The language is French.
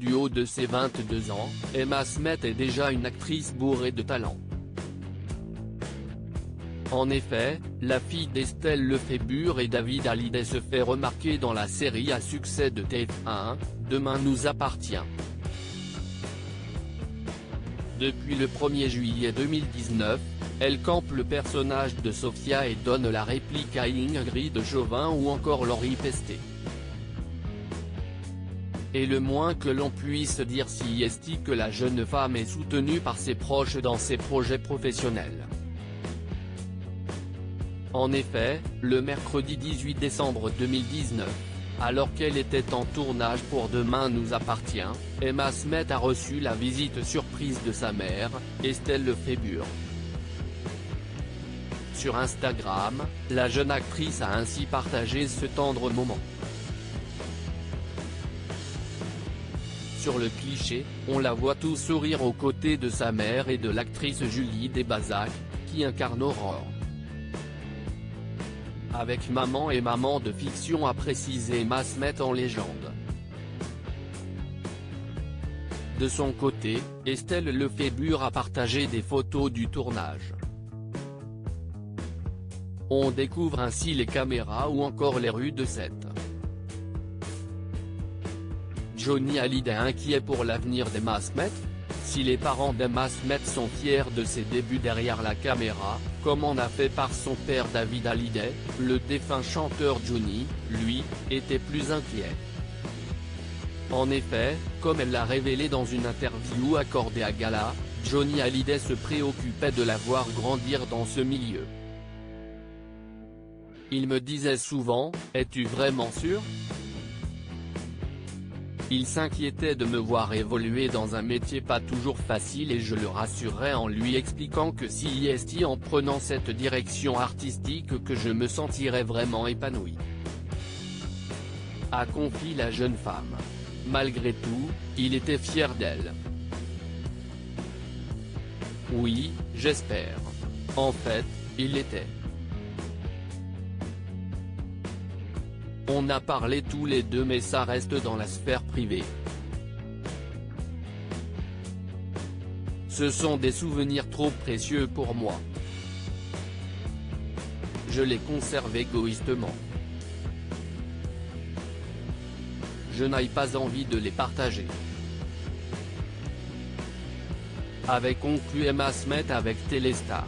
du haut de ses 22 ans, Emma Smith est déjà une actrice bourrée de talent. En effet, la fille d'Estelle Lefébure et David Hallyday se fait remarquer dans la série à succès de TF1, Demain nous appartient. Depuis le 1er juillet 2019, elle campe le personnage de Sophia et donne la réplique à Ingrid Chauvin ou encore Laurie Pestet. Et le moins que l'on puisse dire si est que la jeune femme est soutenue par ses proches dans ses projets professionnels. En effet, le mercredi 18 décembre 2019, alors qu'elle était en tournage pour Demain nous appartient, Emma Smith a reçu la visite surprise de sa mère, Estelle Lefébure. Sur Instagram, la jeune actrice a ainsi partagé ce tendre moment. Sur le cliché, on la voit tout sourire aux côtés de sa mère et de l'actrice Julie Desbazac, qui incarne Aurore. Avec maman et maman de fiction, a précisé Emma Smith en légende. De son côté, Estelle Lefébure a partagé des photos du tournage. On découvre ainsi les caméras ou encore les rues de set. Johnny Hallyday inquiet pour l'avenir d'Emma Smith? Si les parents d'Emma Smith sont fiers de ses débuts derrière la caméra, comme en a fait par son père David Hallyday, le défunt chanteur Johnny, lui, était plus inquiet. En effet, comme elle l'a révélé dans une interview accordée à Gala, Johnny Hallyday se préoccupait de la voir grandir dans ce milieu. Il me disait souvent, « Es-tu vraiment sûr ?» Il s'inquiétait de me voir évoluer dans un métier pas toujours facile et je le rassurais en lui expliquant que si est en prenant cette direction artistique que je me sentirais vraiment épanoui. A confié la jeune femme. Malgré tout, il était fier d'elle. Oui, j'espère. En fait, il l'était. On a parlé tous les deux mais ça reste dans la sphère privée. Ce sont des souvenirs trop précieux pour moi. Je les conserve égoïstement. Je n'ai pas envie de les partager. Avait conclu Emma Smith avec Téléstar.